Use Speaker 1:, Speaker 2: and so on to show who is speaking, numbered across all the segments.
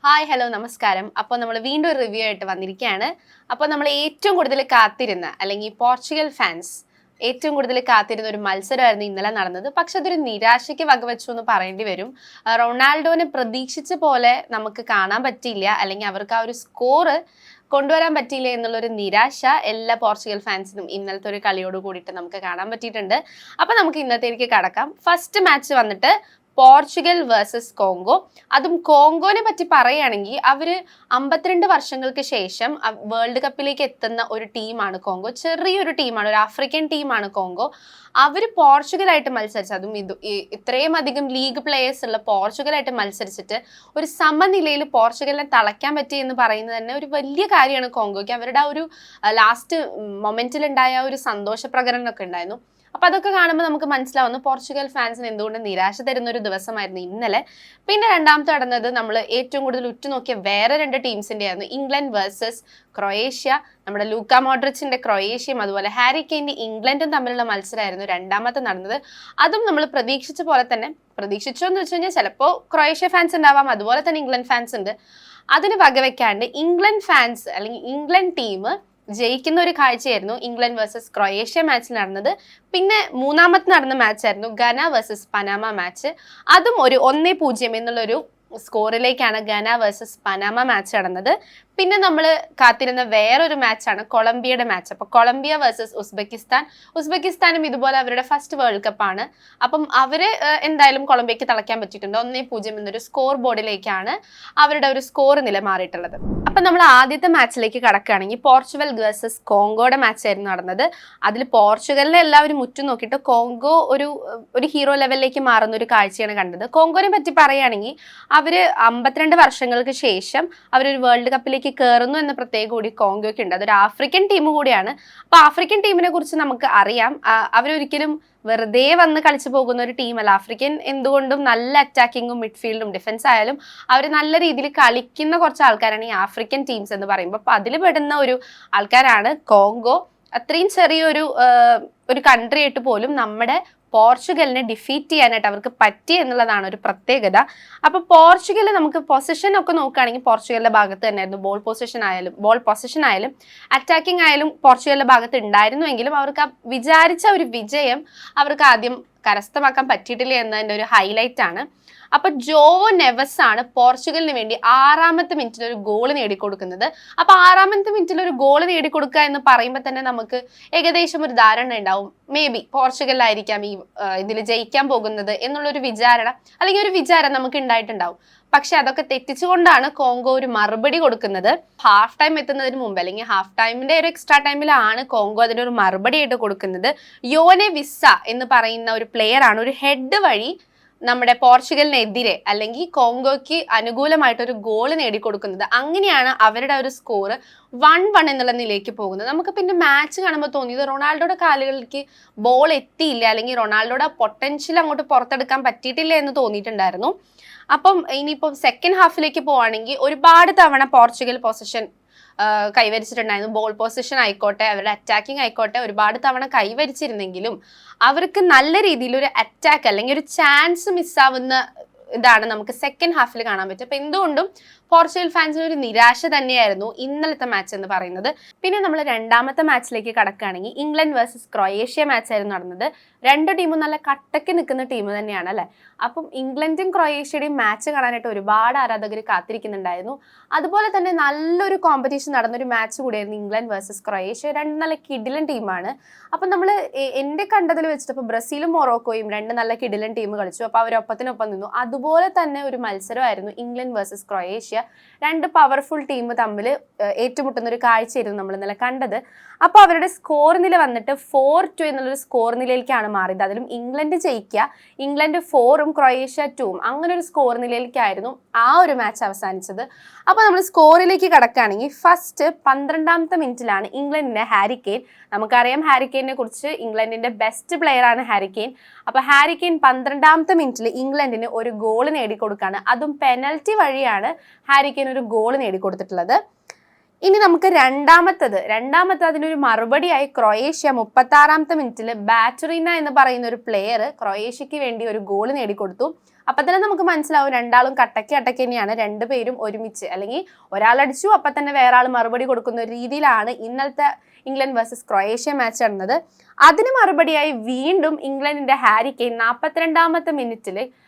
Speaker 1: Hi hello നമസ്കാരം. അപ്പോൾ നമ്മൾ വീണ്ടും ഒരു റിവ്യൂ ആയിട്ട് വന്നിരിക്കുകയാണ്. അപ്പോൾ നമ്മൾ ഏറ്റവും കൂടുതൽ കാത്തിരുന്ന അല്ലെങ്കിൽ പോർച്ചുഗൽ ഫാൻസ് ഏറ്റവും കൂടുതൽ കാത്തിരുന്ന ഒരു മത്സരമായിരുന്നു ഇന്നലെ നടന്നത്. പക്ഷെ അതൊരു നിരാശയ്ക്ക് വകവെച്ചു എന്ന് പറയേണ്ടി വരും. റൊണാൾഡോനെ പ്രതീക്ഷിച്ച പോലെ നമുക്ക് കാണാൻ പറ്റിയില്ല, അല്ലെങ്കിൽ അവർക്ക് ആ ഒരു സ്കോറ് കൊണ്ടുവരാൻ പറ്റിയില്ല എന്നുള്ളൊരു നിരാശ എല്ലാ പോർച്ചുഗൽ ഫാൻസിനും ഇന്നലത്തെ ഒരു കളിയോട് കൂടിയിട്ട് നമുക്ക് കാണാൻ പറ്റിയിട്ടുണ്ട്. അപ്പോൾ നമുക്ക് ഇന്നത്തേക്ക് കടക്കാം. ഫസ്റ്റ് മാച്ച് വന്നിട്ട് പോർച്ചുഗൽ വേഴ്സസ് കോങ്കോ. അതും കോങ്കോനെ പറ്റി പറയുകയാണെങ്കിൽ അവര് 52 വർഷങ്ങൾക്ക് ശേഷം വേൾഡ് കപ്പിലേക്ക് എത്തുന്ന ഒരു ടീമാണ് കോങ്കോ. ചെറിയൊരു ടീമാണ്, ഒരു ആഫ്രിക്കൻ ടീമാണ് കോങ്കോ. അവര് പോർച്ചുഗലായിട്ട് മത്സരിച്ചു, അതും ഇത്രയും അധികം ലീഗ് പ്ലേയേഴ്സ് ഉള്ള പോർച്ചുഗലായിട്ട് മത്സരിച്ചിട്ട് ഒരു സമനിലയിൽ പോർച്ചുഗലിനെ തളയ്ക്കാൻ പറ്റി എന്ന് പറയുന്നത് തന്നെ ഒരു വലിയ കാര്യമാണ് കോങ്കോയ്ക്ക്. അവരുടെ ആ ഒരു ലാസ്റ്റ് മൊമെന്റിൽ ഉണ്ടായ ഒരു സന്തോഷ പ്രകടനമൊക്കെ ഉണ്ടായിരുന്നു. അപ്പൊ അതൊക്കെ കാണുമ്പോൾ നമുക്ക് മനസ്സിലാവുന്നു പോർച്ചുഗൽ ഫാൻസിന് എന്തുകൊണ്ട് നിരാശ തരുന്ന ഒരു ദിവസമായിരുന്നു ഇന്നലെ. പിന്നെ രണ്ടാമത്തെ നടന്നത് നമ്മൾ ഏറ്റവും കൂടുതൽ ഉറ്റുനോക്കിയ വേറെ രണ്ട് ടീംസിന്റെ ആയിരുന്നു, ഇംഗ്ലണ്ട് വേഴ്സസ് ക്രൊയേഷ്യ. നമ്മുടെ ലൂക്ക മോഡ്രിച്ചിന്റെ ക്രൊയേഷ്യയും അതുപോലെ ഹാരി കെയിന്റെ ഇംഗ്ലണ്ടും തമ്മിലുള്ള മത്സരമായിരുന്നു രണ്ടാമത്തെ നടന്നത്. അതും നമ്മൾ പ്രതീക്ഷിച്ച പോലെ തന്നെ, പ്രതീക്ഷിച്ചോ എന്ന് വെച്ച് കഴിഞ്ഞാൽ ചിലപ്പോൾ ക്രൊയേഷ്യ ഫാൻസ് ഉണ്ടാവാം, അതുപോലെ തന്നെ ഇംഗ്ലണ്ട് ഫാൻസ് ഉണ്ട്. അതിന് വകവെക്കാണ്ട് ഇംഗ്ലണ്ട് ഫാൻസ് അല്ലെങ്കിൽ ഇംഗ്ലണ്ട് ടീം ജയിക്കുന്ന ഒരു കാഴ്ചയായിരുന്നു ഇംഗ്ലണ്ട് വേഴ്സസ് ക്രൊയേഷ്യ മാച്ചിൽ നടന്നത്. പിന്നെ മൂന്നാമത്തെ നടന്ന മാച്ചായിരുന്നു ഗന വേഴ്സസ് പനാമ മാച്ച്. അതും ഒരു 1-0 എന്നുള്ളൊരു സ്കോറിലേക്കാണ് ഗന വേഴ്സസ് പനാമ മാച്ച് നടന്നത്. പിന്നെ നമ്മൾ കാത്തിരുന്ന വേറൊരു മാച്ചാണ് കൊളംബിയയുടെ മാച്ച്. അപ്പോൾ കൊളംബിയ വേഴ്സസ് ഉസ്ബെക്കിസ്ഥാൻ. ഉസ്ബെക്കിസ്ഥാനും ഇതുപോലെ അവരുടെ ഫസ്റ്റ് വേൾഡ് കപ്പാണ്. അപ്പം അവര് എന്തായാലും കൊളംബിയക്ക് തിളയ്ക്കാൻ പറ്റിയിട്ടുണ്ട്. 1-0 എന്നൊരു സ്കോർ ബോർഡിലേക്കാണ് അവരുടെ ഒരു സ്കോർ നില മാറിയിട്ടുള്ളത്. അപ്പം നമ്മൾ ആദ്യത്തെ മാച്ചിലേക്ക് കടക്കുകയാണെങ്കിൽ പോർച്ചുഗൽ വേഴ്സസ് കോങ്കോയുടെ മാച്ച് ആയിരുന്നു നടന്നത്. അതിൽ പോർച്ചുഗലിനെ എല്ലാവരും ഉറ്റുനോക്കിയിട്ട് കോങ്കോ ഒരു ഹീറോ ലെവലിലേക്ക് മാറുന്ന ഒരു കാഴ്ചയാണ് കണ്ടത്. കോങ്കോനെ പറ്റി പറയുകയാണെങ്കിൽ അവര് 52 വർഷങ്ങൾക്ക് ശേഷം അവരൊരു വേൾഡ് കപ്പിലേക്ക് കയറുന്നു എന്ന പ്രത്യേക കൂടി കോങ്കോയ്ക്ക് ഉണ്ട്. അതൊരു ആഫ്രിക്കൻ ടീം കൂടിയാണ്. അപ്പൊ ആഫ്രിക്കൻ ടീമിനെ കുറിച്ച് നമുക്ക് അറിയാം, അവരൊരിക്കലും വെറുതെ വന്ന് കളിച്ചു പോകുന്ന ഒരു ടീമല്ല. ആഫ്രിക്കൻ എന്തുകൊണ്ടും നല്ല അറ്റാക്കിങ്ങും മിഡ്ഫീൽഡും ഡിഫൻസ് ആയാലും അവർ നല്ല രീതിയിൽ കളിക്കുന്ന കുറച്ച് ആൾക്കാരാണ് ഈ ആഫ്രിക്കൻ ടീംസ് എന്ന് പറയുമ്പോൾ. അപ്പൊ അതിൽ പെടുന്ന ഒരു ആൾക്കാരാണ് കോങ്കോ. അത്രയും ചെറിയൊരു കൺട്രി ആയിട്ട് പോലും നമ്മുടെ പോർച്ചുഗലിനെ ഡിഫീറ്റ് ചെയ്യാനായിട്ട് അവർക്ക് പറ്റി എന്നുള്ളതാണ് ഒരു പ്രത്യേകത. അപ്പൊ പോർച്ചുഗൽ നമുക്ക് പൊസിഷൻ ഒക്കെ നോക്കുകയാണെങ്കിൽ പോർച്ചുഗലിന്റെ ഭാഗത്ത് തന്നെയായിരുന്നു. ബോൾ പൊസിഷൻ ആയാലും അറ്റാക്കിംഗ് ആയാലും പോർച്ചുഗലിന്റെ ഭാഗത്ത് ഉണ്ടായിരുന്നുവെങ്കിലും അവർക്ക് ആ വിചാരിച്ച ഒരു വിജയം അവർക്ക് ആദ്യം കരസ്ഥമാക്കാൻ പറ്റിയിട്ടില്ല എന്നതിന്റെ ഒരു ഹൈലൈറ്റ് ആണ്. അപ്പൊ ജോവോ നെവസ് ആണ് പോർച്ചുഗലിന് വേണ്ടി 6ാമത്തെ മിനിറ്റിൽ ഒരു ഗോൾ നേടിക്കൊടുക്കുന്നത്. അപ്പൊ 6ാമത്തെ മിനിറ്റിൽ ഒരു ഗോൾ നേടിക്കൊടുക്കുക എന്ന് പറയുമ്പോൾ തന്നെ നമുക്ക് ഏകദേശം ഒരു ധാരണ ഉണ്ടാവും, മേ ബി പോർച്ചുഗലിലായിരിക്കാം ഇതിൽ ജയിക്കാൻ പോകുന്നത് എന്നുള്ളൊരു അല്ലെങ്കിൽ ഒരു വിചാരം നമുക്ക് ഉണ്ടായിട്ടുണ്ടാവും. പക്ഷെ അതൊക്കെ തെറ്റിച്ചുകൊണ്ടാണ് കോങ്കോ ഒരു മറുപടി കൊടുക്കുന്നത്. ഹാഫ് ടൈം എത്തുന്നതിന് മുമ്പ് അല്ലെങ്കിൽ ഹാഫ് ടൈമിന്റെ ഒരു എക്സ്ട്രാ ടൈമിലാണ് കോങ്കോ അതിനൊരു മറുപടി ആയിട്ട് കൊടുക്കുന്നത്. യോനെ വിസ എന്ന് പറയുന്ന ഒരു പ്ലെയർ ആണ് ഒരു ഹെഡ് വഴി നമ്മുടെ പോർച്ചുഗലിനെതിരെ അല്ലെങ്കിൽ കോങ്കോയ്ക്ക് അനുകൂലമായിട്ടൊരു ഗോൾ നേടിക്കൊടുക്കുന്നത്. അങ്ങനെയാണ് അവരുടെ ഒരു സ്കോർ 1-1 എന്നുള്ള നിലയ്ക്ക് പോകുന്നത്. നമുക്ക് പിന്നെ മാച്ച് കാണുമ്പോൾ തോന്നിയത് റൊണാൾഡോയുടെ കാലുകളിലേക്ക് ബോൾ എത്തിയില്ല, അല്ലെങ്കിൽ റൊണാൾഡോയുടെ പൊട്ടൻഷ്യൽ അങ്ങോട്ട് പുറത്തെടുക്കാൻ പറ്റിയിട്ടില്ല എന്ന് തോന്നിയിട്ടുണ്ടായിരുന്നു. അപ്പം ഇനിയിപ്പം സെക്കൻഡ് ഹാഫിലേക്ക് പോവുകയാണെങ്കിൽ ഒരുപാട് തവണ പോർച്ചുഗൽ പൊസിഷൻ കൈവരിച്ചിട്ടുണ്ടായിരുന്നു. ബോൾ പൊസിഷൻ ആയിക്കോട്ടെ, അവരുടെ അറ്റാക്കിംഗ് ആയിക്കോട്ടെ, ഒരുപാട് തവണ കൈവരിച്ചിരുന്നെങ്കിലും അവർക്ക് നല്ല രീതിയിൽ ഒരു അറ്റാക്ക് അല്ലെങ്കിൽ ഒരു ചാൻസ് മിസ്സാവുന്ന ഇതാണ് നമുക്ക് സെക്കൻഡ് ഹാഫിൽ കാണാൻ പറ്റും. അപ്പൊ എന്തുകൊണ്ടും പോർച്ചുഗൽ ഫാൻസിന് ഒരു നിരാശ തന്നെയായിരുന്നു ഇന്നലത്തെ മാച്ച് എന്ന് പറയുന്നത്. പിന്നെ നമ്മൾ രണ്ടാമത്തെ മാച്ചിലേക്ക് കടക്കുകയാണെങ്കിൽ ഇംഗ്ലണ്ട് വേഴ്സസ് ക്രൊയേഷ്യ മാച്ച് ആയിരുന്നു നടന്നത്. രണ്ട് ടീമും നല്ല കട്ടക്ക് നിൽക്കുന്ന ടീം തന്നെയാണ് അല്ലെ. അപ്പം ഇംഗ്ലണ്ടും ക്രൊയേഷ്യയുടെയും മാച്ച് കാണാനായിട്ട് ഒരുപാട് ആരാധകർ കാത്തിരിക്കുന്നുണ്ടായിരുന്നു. അതുപോലെ തന്നെ നല്ലൊരു കോമ്പറ്റീഷൻ നടന്നൊരു മാച്ച് കൂടിയായിരുന്നു ഇംഗ്ലണ്ട് വേഴ്സസ് ക്രൊയേഷ്യ. രണ്ട് നല്ല കിടിലൻ ടീമാണ്. അപ്പം നമ്മൾ എന്റെ കണ്ടതിൽ വെച്ചിട്ട് ഇപ്പൊ ബ്രസീലും മൊറോക്കോയും രണ്ട് നല്ല കിടിലൻ ടീം കളിച്ചു. അപ്പൊ അവരൊപ്പത്തിനൊപ്പം നിന്നു. അതുപോലെ തന്നെ ഒരു മത്സരമായിരുന്നു ഇംഗ്ലണ്ട് വേഴ്സസ് ക്രൊയേഷ്യ. രണ്ട് പവർഫുൾ ടീം തമ്മിൽ ഏറ്റുമുട്ടുന്ന ഒരു കാഴ്ചയായിരുന്നു നമ്മൾ ഇന്നലെ കണ്ടത്. അപ്പൊ അവരുടെ സ്കോർ നില വന്നിട്ട് 4-2 എന്നുള്ളൊരു സ്കോർ നിലയിലേക്കാണ് മാറിയത്. അതിലും ഇംഗ്ലണ്ട് ജയിക്കുക, ഇംഗ്ലണ്ട് 4ഉം ക്രൊയേഷ്യ 2ഉം അങ്ങനെ ഒരു സ്കോർ നിലയിലേക്കായിരുന്നു ആ ഒരു മാച്ച് അവസാനിച്ചത്. അപ്പൊ നമ്മൾ സ്കോറിലേക്ക് കടക്കുകയാണെങ്കിൽ ഫസ്റ്റ് 12ാമത്തെ മിനിറ്റിലാണ് ഇംഗ്ലണ്ടിന്റെ ഹാരി കെയ്ൻ. നമുക്കറിയാം ഹാരി കെയ്നെ കുറിച്ച്, ഇംഗ്ലണ്ടിന്റെ ബെസ്റ്റ് പ്ലെയർ ആണ് ഹാരി കെയ്ൻ. അപ്പൊ ഹാരി കെയ്ൻ 12ാമത്തെ മിനിറ്റിൽ ഇംഗ്ലണ്ടിന് ഒരു ഗോൾ നേടിക്കൊടുക്കുകയാണ്. അതും പെനൽറ്റി വഴിയാണ് ഹാരി കെയ്ൻ ഒരു ഗോൾ നേടിക്കൊടുത്തിട്ടുള്ളത്. ഇനി നമുക്ക് രണ്ടാമത്തെ അതിനൊരു മറുപടിയായി ക്രൊയേഷ്യ 36ാമത്തെ മിനിറ്റിൽ ബാറ്ററീന എന്ന് പറയുന്ന ഒരു പ്ലെയർ ക്രൊയേഷ്യക്ക് വേണ്ടി ഒരു ഗോൾ നേടിക്കൊടുത്തു. അപ്പൊ തന്നെ നമുക്ക് മനസ്സിലാവും രണ്ടാളും കട്ടക്ക് തന്നെയാണ്, രണ്ടുപേരും ഒരുമിച്ച്, അല്ലെങ്കിൽ ഒരാളടിച്ചു അപ്പൊ തന്നെ വേറെ ആൾ മറുപടി കൊടുക്കുന്ന ഒരു രീതിയിലാണ് ഇന്നലത്തെ ഇംഗ്ലണ്ട് വേഴ്സസ് ക്രൊയേഷ്യ മാച്ച് നടന്നത്. അതിന് മറുപടിയായി വീണ്ടും ഇംഗ്ലണ്ടിന്റെ ഹാരി കെയ്ൻ 42ാമത്തെ മിനിറ്റിൽ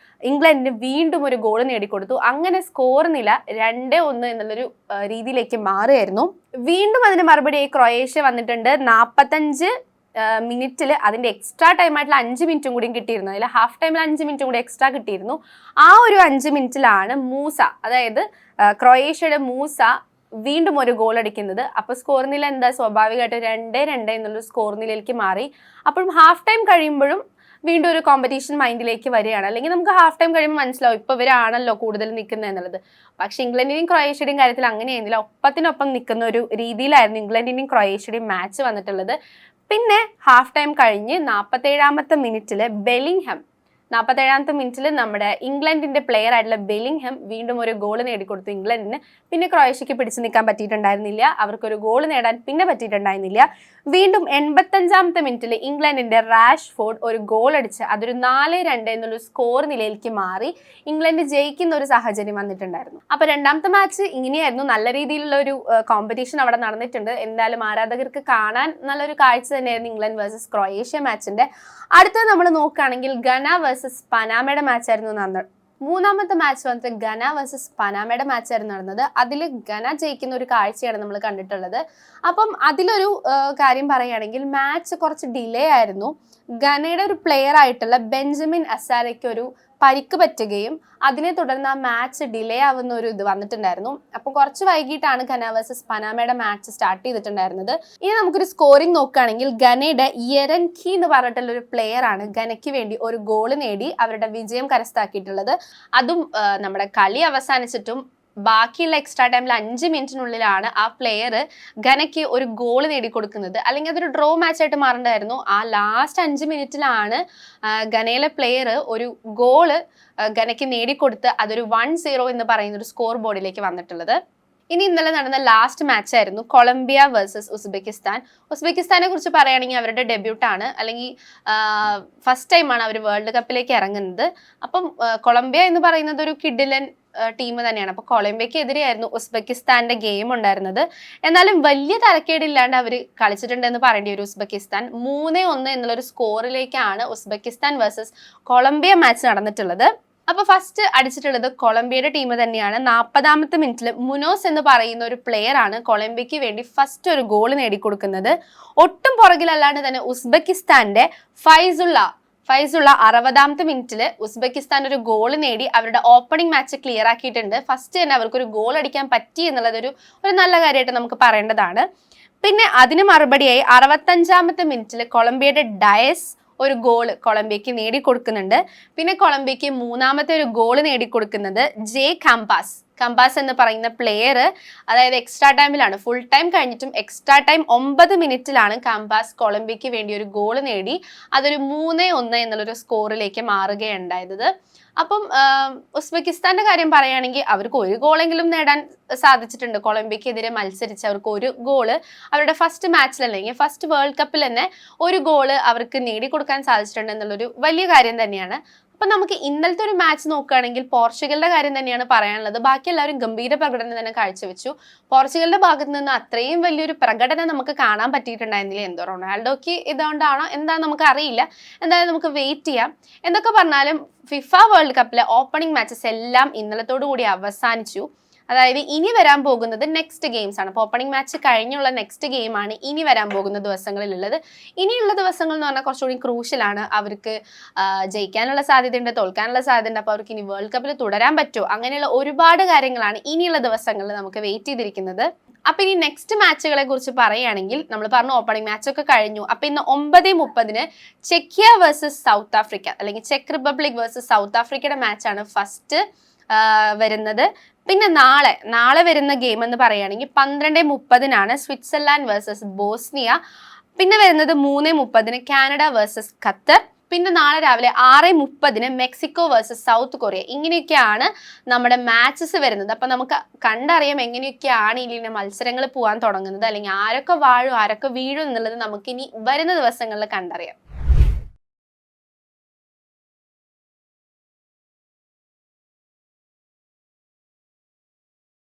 Speaker 1: ഇംഗ്ലണ്ടിന് വീണ്ടും ഒരു ഗോൾ നേടിക്കൊടുത്തു. അങ്ങനെ സ്കോർ നില 2-1 എന്നുള്ളൊരു രീതിയിലേക്ക് മാറുകയായിരുന്നു. വീണ്ടും അതിന് മറുപടിയായി ക്രൊയേഷ്യ വന്നിട്ടുണ്ട്. 45 മിനിറ്റിൽ അതിന്റെ എക്സ്ട്രാ ടൈം ആയിട്ടുള്ള 5 മിനിറ്റും കൂടി കിട്ടിയിരുന്നു. അതിൽ ഹാഫ് ടൈമിൽ 5 മിനിറ്റും കൂടി എക്സ്ട്രാ കിട്ടിയിരുന്നു. ആ ഒരു 5 മിനിറ്റിലാണ് മൂസ, അതായത് ക്രൊയേഷ്യയുടെ മൂസ വീണ്ടും ഒരു ഗോൾ അടിക്കുന്നത്. അപ്പൊ സ്കോർ നില എന്താ, സ്വാഭാവികമായിട്ട് 2-2 എന്നുള്ളൊരു സ്കോർ നിലയിലേക്ക് മാറി. അപ്പോഴും ഹാഫ് ടൈം കഴിയുമ്പോഴും വീണ്ടും ഒരു കോമ്പറ്റീഷൻ മൈൻഡിലേക്ക് വരികയാണ്. അല്ലെങ്കിൽ നമുക്ക് ഹാഫ് ടൈം കഴിയുമ്പോൾ മനസ്സിലാവും ഇപ്പൊ ഇവരാണല്ലോ കൂടുതൽ നിൽക്കുന്നത് എന്നുള്ളത്. പക്ഷെ ഇംഗ്ലണ്ടിന്റെയും ക്രൊയേഷ്യയുടെയും കാര്യത്തിൽ അങ്ങനെയായിരുന്നില്ല. ഒപ്പത്തിനൊപ്പം നിൽക്കുന്ന ഒരു രീതിയിലായിരുന്നു ഇംഗ്ലണ്ടിന്റെയും ക്രൊയേഷ്യയുടെയും മാച്ച് വന്നിട്ടുള്ളത്. പിന്നെ ഹാഫ് ടൈം കഴിഞ്ഞ് 47ാമത്തെ മിനിറ്റില് ബെല്ലിംഗ്ഹാം, 47ാമത്തെ മിനിറ്റിൽ നമ്മുടെ ഇംഗ്ലണ്ടിന്റെ പ്ലെയർ ആയിട്ടുള്ള ബെല്ലിംഗ്ഹാം വീണ്ടും ഒരു ഗോൾ നേടിക്കൊടുത്തു ഇംഗ്ലണ്ടിന്. പിന്നെ ക്രൊയേഷ്യക്ക് പിടിച്ചു നിൽക്കാൻ പറ്റിയിട്ടുണ്ടായിരുന്നില്ല, അവർക്കൊരു ഗോൾ നേടാൻ പിന്നെ പറ്റിയിട്ടുണ്ടായിരുന്നില്ല. വീണ്ടും 85ാമത്തെ മിനിറ്റിൽ ഇംഗ്ലണ്ടിന്റെ റാഷ്ഫോർഡ് ഒരു ഗോൾ അടിച്ച് അതൊരു 4-2 എന്നുള്ള സ്കോർ നിലയിലേക്ക് മാറി ഇംഗ്ലണ്ട് ജയിക്കുന്ന ഒരു സാഹചര്യം വന്നിട്ടുണ്ടായിരുന്നു. അപ്പൊ രണ്ടാമത്തെ മാച്ച് ഇങ്ങനെയായിരുന്നു. നല്ല രീതിയിലുള്ള ഒരു കോമ്പറ്റീഷൻ അവിടെ നടന്നിട്ടുണ്ട്. എന്തായാലും ആരാധകർക്ക് കാണാൻ നല്ലൊരു കാഴ്ച തന്നെയായിരുന്നു ഇംഗ്ലണ്ട് വേഴ്സസ് ക്രൊയേഷ്യ മാച്ചിന്റെ. അടുത്തത് നമ്മൾ നോക്കുകയാണെങ്കിൽ ഗന വേഴ്സസ് പനാമയുടെ മാച്ചായിരുന്നു നടന്നത്. മൂന്നാമത്തെ മാച്ച് വന്നിട്ട് ഗന വേഴ്സസ് പനാമയുടെ മാച്ചായിരുന്നു നടന്നത്. അതിൽ ഗന ജയിക്കുന്ന ഒരു കാഴ്ചയാണ് നമ്മൾ കണ്ടിട്ടുള്ളത്. അപ്പം അതിലൊരു കാര്യം പറയുകയാണെങ്കിൽ മാച്ച് കുറച്ച് ഡിലേ ആയിരുന്നു. ഗനയുടെ ഒരു പ്ലെയർ ആയിട്ടുള്ള ബെഞ്ചമിൻ അസാരയ്ക്ക് ഒരു പരിക്ക് പറ്റുകയും അതിനെ തുടർന്ന് ആ മാച്ച് ഡിലേ ആവുന്ന ഒരു ഇത് വന്നിട്ടുണ്ടായിരുന്നു. അപ്പോൾ കുറച്ച് വൈകിട്ടാണ് ഗന വേഴ്സസ് പനാമയുടെ മാച്ച് സ്റ്റാർട്ട് ചെയ്തിട്ടുണ്ടായിരുന്നത്. ഇനി നമുക്കൊരു സ്കോറിംഗ് നോക്കുകയാണെങ്കിൽ ഗനയുടെ യെരൻകി എന്ന് പറഞ്ഞിട്ടുള്ള ഒരു പ്ലെയർ ആണ് ഗനയ്ക്ക് വേണ്ടി ഒരു ഗോൾ നേടി അവരുടെ വിജയം കരസ്ഥമാക്കിയിട്ടുള്ളത്. അതും നമ്മുടെ കളി അവസാനിച്ചിട്ടും ബാക്കിയുള്ള എക്സ്ട്രാ ടൈമിൽ 5 മിനിറ്റിനുള്ളിലാണ് ആ പ്ലെയർ ഗനയ്ക്ക് ഒരു ഗോൾ നേടിക്കൊടുക്കുന്നത്. അല്ലെങ്കിൽ അതൊരു ഡ്രോ മാച്ചായിട്ട് മാറേണ്ടതായിരുന്നു. ആ ലാസ്റ്റ് 5 മിനിറ്റിലാണ് ഗനയിലെ പ്ലെയർ ഒരു ഗോള് ഗനയ്ക്ക് നേടിക്കൊടുത്ത് അതൊരു 1-0 എന്ന് പറയുന്ന ഒരു സ്കോർ ബോർഡിലേക്ക് വന്നിട്ടുള്ളത്. ഇനി ഇന്നലെ നടന്ന ലാസ്റ്റ് മാച്ച് ആയിരുന്നു കൊളംബിയ വേഴ്സസ് ഉസ്ബെക്കിസ്ഥാൻ. ഉസ്ബെക്കിസ്ഥാനെ കുറിച്ച് പറയുകയാണെങ്കിൽ അവരുടെ ഡെബ്യൂട്ടാണ്, അല്ലെങ്കിൽ ഫസ്റ്റ് ടൈമാണ് അവർ വേൾഡ് കപ്പിലേക്ക് ഇറങ്ങുന്നത്. അപ്പം കൊളംബിയ എന്ന് പറയുന്നത് ഒരു കിഡിലൻ ടീം തന്നെയാണ്. അപ്പൊ കൊളംബിയക്ക് എതിരെയായിരുന്നു ഉസ്ബെക്കിസ്ഥാന്റെ ഗെയിം ഉണ്ടായിരുന്നത്. എന്നാലും വലിയ തരക്കേടില്ലാണ്ട് അവർ കളിച്ചിട്ടുണ്ടെന്ന് പറയേണ്ടി വരും ഉസ്ബെക്കിസ്ഥാൻ. 3-1 എന്നുള്ളൊരു സ്കോറിലേക്കാണ് ഉസ്ബെക്കിസ്ഥാൻ വേഴ്സസ് കൊളംബിയ മാച്ച് നടന്നിട്ടുള്ളത്. അപ്പൊ ഫസ്റ്റ് അടിച്ചിട്ടുള്ളത് കൊളംബിയയുടെ ടീം തന്നെയാണ്. 40ാമത്തെ മിനിറ്റിൽ മുനോസ് എന്ന് പറയുന്ന ഒരു പ്ലെയർ ആണ് കൊളംബിയക്ക് വേണ്ടി ഫസ്റ്റ് ഒരു ഗോൾ നേടിക്കൊടുക്കുന്നത്. ഒട്ടും പുറകിലല്ലാണ്ട് തന്നെ ഉസ്ബെക്കിസ്ഥാന്റെ ഫൈസുള്ള 60ാമത്തെ മിനിറ്റിൽ ഉസ്ബെക്കിസ്ഥാൻ ഒരു ഗോൾ നേടി അവരുടെ ഓപ്പണിംഗ് മാച്ച് ക്ലിയർ ആക്കിയിട്ടുണ്ട്. ഫസ്റ്റ് തന്നെ അവർക്കൊരു ഗോൾ അടിക്കാൻ പറ്റി എന്നുള്ളത് ഒരു നല്ല കാര്യമായിട്ട് നമുക്ക് പറയേണ്ടതാണ്. പിന്നെ അതിന് മറുപടിയായി 65ാമത്തെ മിനിറ്റിൽ കൊളംബിയയുടെ ഡയസ് ഒരു ഗോൾ കൊളംബിയക്ക് നേടിക്കൊടുക്കുന്നുണ്ട്. പിന്നെ കൊളംബിയക്ക് മൂന്നാമത്തെ ഒരു ഗോൾ നേടിക്കൊടുക്കുന്നത് ജെ കമ്പാസ് എന്ന് പറയുന്ന പ്ലെയർ, അതായത് എക്സ്ട്രാ ടൈമിലാണ്, ഫുൾ ടൈം കഴിഞ്ഞിട്ടും എക്സ്ട്രാ ടൈം 9 മിനിറ്റിലാണ് കമ്പാസ് കൊളംബിയക്ക് വേണ്ടി ഒരു ഗോൾ നേടി അതൊരു 3-1 എന്നുള്ളൊരു സ്കോറിലേക്ക് മാറുകയുണ്ടായത്. അപ്പം ഉസ്ബെക്കിസ്ഥാന്റെ കാര്യം പറയുകയാണെങ്കിൽ അവർക്ക് ഒരു ഗോളെങ്കിലും നേടാൻ സാധിച്ചിട്ടുണ്ട്. കൊളംബിയക്കെതിരെ മത്സരിച്ച് അവർക്ക് ഒരു ഗോള് അവരുടെ ഫസ്റ്റ് മാച്ചിൽ അല്ലെങ്കിൽ ഫസ്റ്റ് വേൾഡ് കപ്പിൽ തന്നെ ഒരു ഗോള് അവർക്ക് നേടിക്കൊടുക്കാൻ സാധിച്ചിട്ടുണ്ട് എന്നുള്ളൊരു വലിയ കാര്യം തന്നെയാണ്. അപ്പൊ നമുക്ക് ഇന്നലത്തെ ഒരു മാച്ച് നോക്കുകയാണെങ്കിൽ പോർച്ചുഗലിന്റെ കാര്യം തന്നെയാണ് പറയാനുള്ളത്. ബാക്കി എല്ലാവരും ഗംഭീര പ്രകടനം തന്നെ കാഴ്ചവെച്ചു. പോർച്ചുഗലിന്റെ ഭാഗത്ത് നിന്ന് അത്രയും വലിയൊരു പ്രകടനം നമുക്ക് കാണാൻ പറ്റിയിട്ടുണ്ടായിരുന്നില്ല. എന്തോ റൊണാൾഡോക്ക് ഇതുകൊണ്ടാണോ എന്താ നമുക്ക് അറിയില്ല. എന്തായാലും നമുക്ക് വെയിറ്റ് ചെയ്യാം. എന്തൊക്കെ പറഞ്ഞാലും ഫിഫ വേൾഡ് കപ്പിലെ ഓപ്പണിംഗ് മാച്ചസ് എല്ലാം ഇന്നലത്തോടു കൂടി അവസാനിച്ചു. അതായത് ഇനി വരാൻ പോകുന്നത് നെക്സ്റ്റ് ഗെയിംസ് ആണ്. അപ്പോൾ ഓപ്പണിംഗ് മാച്ച് കഴിഞ്ഞുള്ള നെക്സ്റ്റ് ഗെയിമാണ് ഇനി വരാൻ പോകുന്ന ദിവസങ്ങളിലുള്ളത്. ഇനിയുള്ള ദിവസങ്ങൾ എന്ന് പറഞ്ഞാൽ കുറച്ചുകൂടി ക്രൂഷ്യലാണ്. അവർക്ക് ജയിക്കാനുള്ള സാധ്യതയുണ്ട്, തോൽക്കാനുള്ള സാധ്യതയുണ്ട്. അപ്പോൾ അവർക്ക് ഇനി വേൾഡ് കപ്പിൽ തുടരാൻ പറ്റുമോ, അങ്ങനെയുള്ള ഒരുപാട് കാര്യങ്ങളാണ് ഇനിയുള്ള ദിവസങ്ങളിൽ നമുക്ക് വെയിറ്റ് ചെയ്തിരിക്കുന്നത്. അപ്പൊ ഇനി നെക്സ്റ്റ് മാച്ചുകളെ കുറിച്ച് പറയുകയാണെങ്കിൽ നമ്മൾ പറഞ്ഞു ഓപ്പണിംഗ് മാച്ച് ഒക്കെ കഴിഞ്ഞു. അപ്പൊ ഇന്ന് 9:30 ചെക്കിയ വേഴ്സസ് സൗത്ത് ആഫ്രിക്ക, അല്ലെങ്കിൽ ചെക്ക് റിപ്പബ്ലിക് വേഴ്സസ് സൗത്ത് ആഫ്രിക്കയുടെ മാച്ചാണ് ഫസ്റ്റ് വരുന്നത്. പിന്നെ നാളെ വരുന്ന ഗെയിം എന്ന് പറയുകയാണെങ്കിൽ 12:30 സ്വിറ്റ്സർലാൻഡ് വേഴ്സസ് ബോസ്നിയ. പിന്നെ വരുന്നത് 3:30 കാനഡ വേഴ്സസ് ഖത്തർ. പിന്നെ നാളെ രാവിലെ 6:30 മെക്സിക്കോ വേഴ്സസ് സൗത്ത് കൊറിയ. ഇങ്ങനെയൊക്കെയാണ് നമ്മുടെ മാച്ചസ് വരുന്നത്. അപ്പൊ നമുക്ക് കണ്ടറിയാം എങ്ങനെയൊക്കെയാണ് ഇനി മത്സരങ്ങൾ പോകാൻ തുടങ്ങുന്നത്, അല്ലെങ്കിൽ ആരൊക്കെ വാഴും ആരൊക്കെ വീഴും എന്നുള്ളത് നമുക്ക് ഇനി വരുന്ന ദിവസങ്ങളിൽ കണ്ടറിയാം.